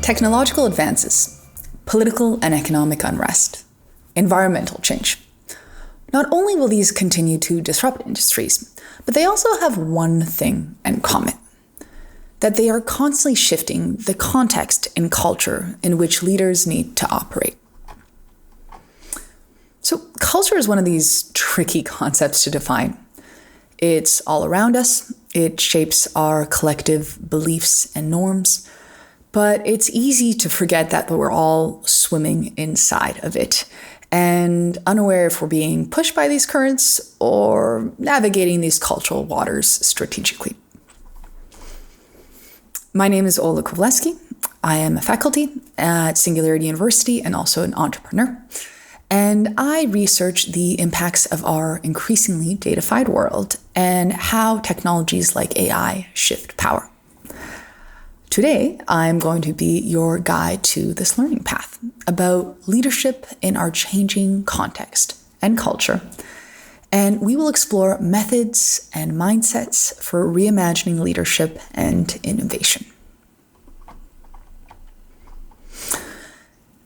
Technological advances, political and economic unrest, environmental change. Not only will these continue to disrupt industries, but they also have one thing in common: that they are constantly shifting the context and culture in which leaders need to operate. So culture is one of these tricky concepts to define. It's all around us. It shapes our collective beliefs and norms, but it's easy to forget that we're all swimming inside of it and unaware if we're being pushed by these currents or navigating these cultural waters strategically. My name is Ola Kowaleski. I am a faculty at Singularity University and also an entrepreneur. And I research the impacts of our increasingly datafied world and how technologies like AI shift power. Today, I'm going to be your guide to this learning path about leadership in our changing context and culture. And we will explore methods and mindsets for reimagining leadership and innovation.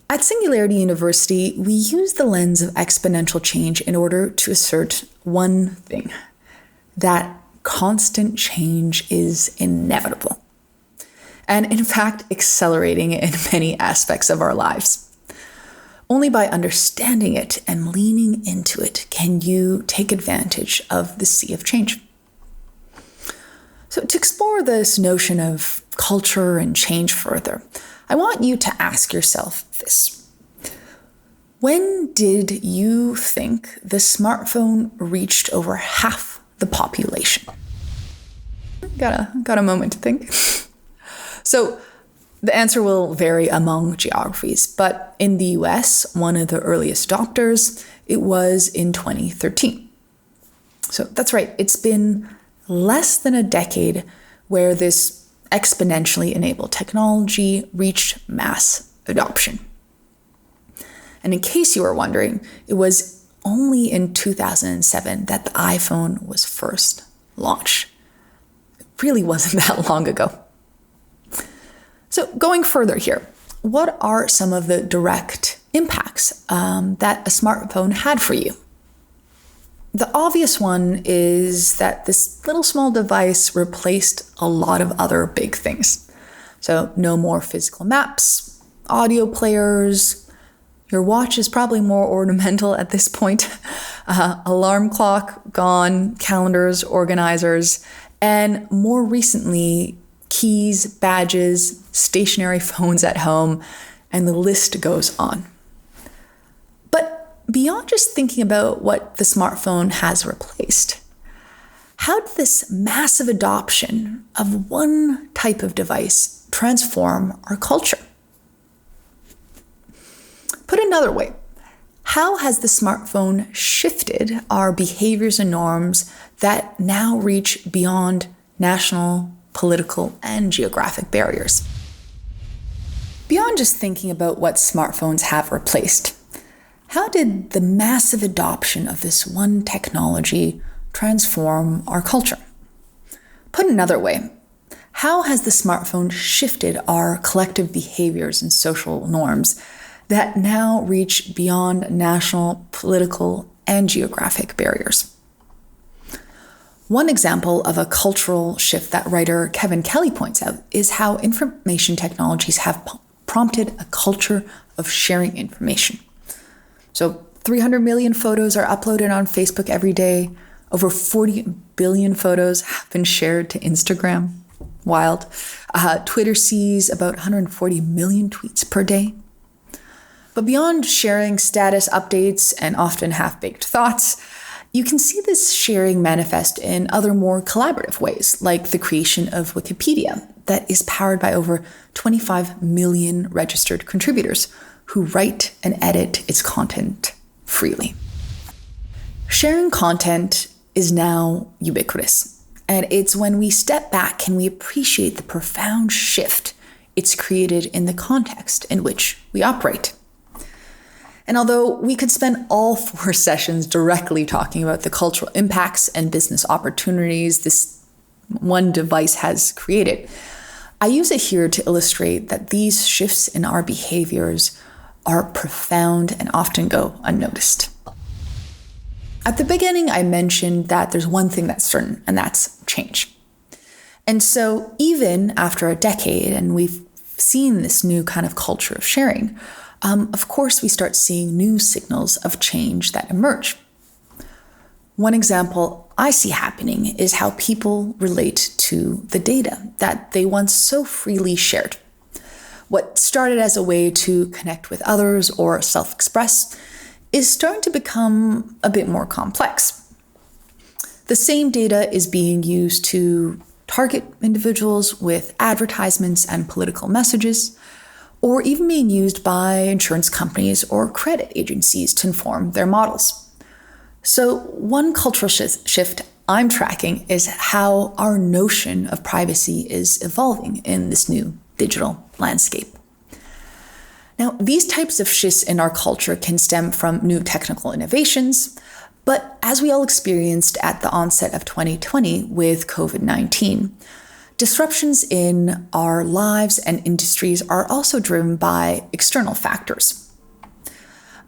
At Singularity University, we use the lens of exponential change in order to assert one thing: that constant change is inevitable, and in fact, accelerating in many aspects of our lives. Only by understanding it and leaning into it can you take advantage of the sea of change. So to explore this notion of culture and change further, I want you to ask yourself this: when did you think the smartphone reached over half the population? Got a moment to think. So the answer will vary among geographies, but in the US, one of the earliest adopters, it was in 2013. So that's right, it's been less than a decade where this exponentially enabled technology reached mass adoption. And in case you were wondering, it was only in 2007 that the iPhone was first launched. It really wasn't that long ago. So going further here, what are some of the direct impacts that a smartphone had for you? The obvious one is that this little small device replaced a lot of other big things. So no more physical maps, audio players. Your watch is probably more ornamental at this point. Alarm clock gone, calendars, organizers, and more recently, keys, badges, stationary phones at home, and the list goes on. But beyond just thinking about what the smartphone has replaced, how did this massive adoption of one type of device transform our culture? Put another way, how has the smartphone shifted our behaviors and norms that now reach beyond national, political, and geographic barriers? Beyond just thinking about what smartphones have replaced, how did the massive adoption of this one technology transform our culture? Put another way, how has the smartphone shifted our collective behaviors and social norms that now reach beyond national, political, and geographic barriers? One example of a cultural shift that writer Kevin Kelly points out is how information technologies have prompted a culture of sharing information. So 300 million photos are uploaded on Facebook every day. Over 40 billion photos have been shared to Instagram. Wild. Twitter sees about 140 million tweets per day. But beyond sharing status updates and often half-baked thoughts, you can see this sharing manifest in other more collaborative ways, like the creation of Wikipedia, that is powered by over 25 million registered contributors who write and edit its content freely. Sharing content is now ubiquitous, and it's when we step back and we appreciate the profound shift it's created in the context in which we operate. And although we could spend all 4 sessions directly talking about the cultural impacts and business opportunities this one device has created, I use it here to illustrate that these shifts in our behaviors are profound and often go unnoticed. At the beginning, I mentioned that there's one thing that's certain, and that's change. And so even after a decade, and we've seen this new kind of culture of sharing, of course, we start seeing new signals of change that emerge. One example I see happening is how people relate to the data that they once so freely shared. What started as a way to connect with others or self-express is starting to become a bit more complex. The same data is being used to target individuals with advertisements and political messages, or even being used by insurance companies or credit agencies to inform their models. So one cultural shift I'm tracking is how our notion of privacy is evolving in this new digital landscape. Now, these types of shifts in our culture can stem from new technical innovations, but as we all experienced at the onset of 2020 with COVID-19, disruptions in our lives and industries are also driven by external factors.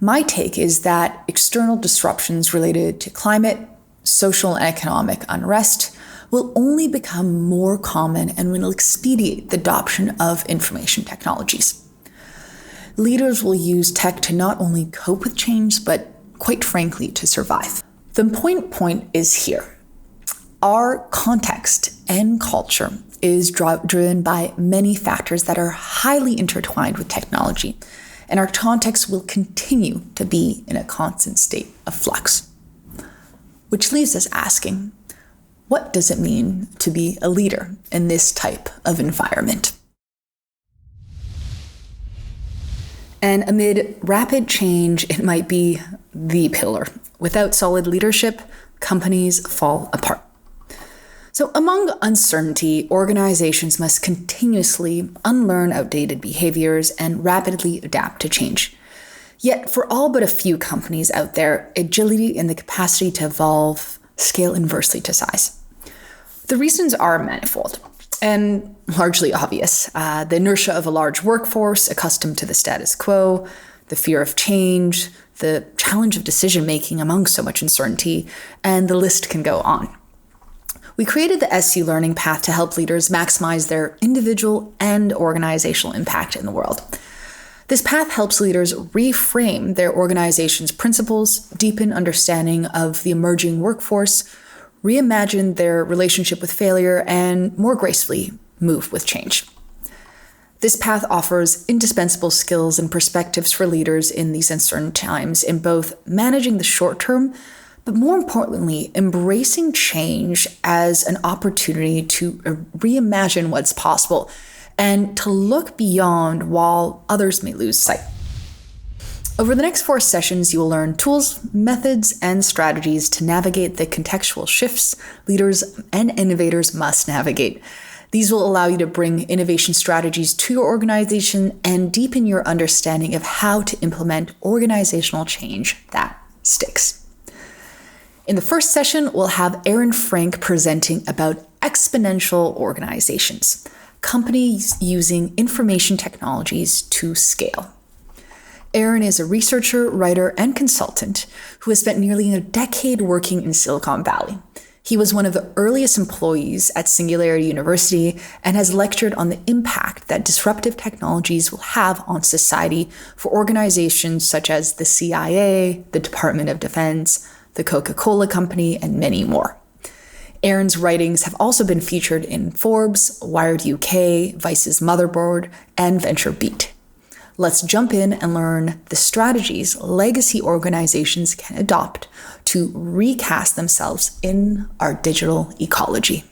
My take is that external disruptions related to climate, social and economic unrest will only become more common and will expedite the adoption of information technologies. Leaders will use tech to not only cope with change, but quite frankly, to survive. The point is here. Our context and culture is driven by many factors that are highly intertwined with technology, and our context will continue to be in a constant state of flux. Which leaves us asking, what does it mean to be a leader in this type of environment? And amid rapid change, it might be the pillar. Without solid leadership, companies fall apart. So among uncertainty, organizations must continuously unlearn outdated behaviors and rapidly adapt to change. Yet for all but a few companies out there, agility and the capacity to evolve scale inversely to size. The reasons are manifold and largely obvious. The inertia of a large workforce accustomed to the status quo, the fear of change, the challenge of decision-making among so much uncertainty, and the list can go on. We created the SU Learning Path to help leaders maximize their individual and organizational impact in the world. This path helps leaders reframe their organization's principles, deepen understanding of the emerging workforce, reimagine their relationship with failure, and more gracefully move with change. This path offers indispensable skills and perspectives for leaders in these uncertain times in both managing the short term, but more importantly, embracing change as an opportunity to reimagine what's possible and to look beyond while others may lose sight. Over the next 4 sessions, you will learn tools, methods, and strategies to navigate the contextual shifts leaders and innovators must navigate. These will allow you to bring innovation strategies to your organization and deepen your understanding of how to implement organizational change that sticks. In the first session, we'll have Aaron Frank presenting about exponential organizations, companies using information technologies to scale. Aaron is a researcher, writer, and consultant who has spent nearly a decade working in Silicon Valley. He was one of the earliest employees at Singularity University and has lectured on the impact that disruptive technologies will have on society for organizations such as the CIA, the Department of Defense, the Coca-Cola Company, and many more. Aaron's writings have also been featured in Forbes, Wired UK, Vice's Motherboard, and VentureBeat. Let's jump in and learn the strategies legacy organizations can adopt to recast themselves in our digital ecology.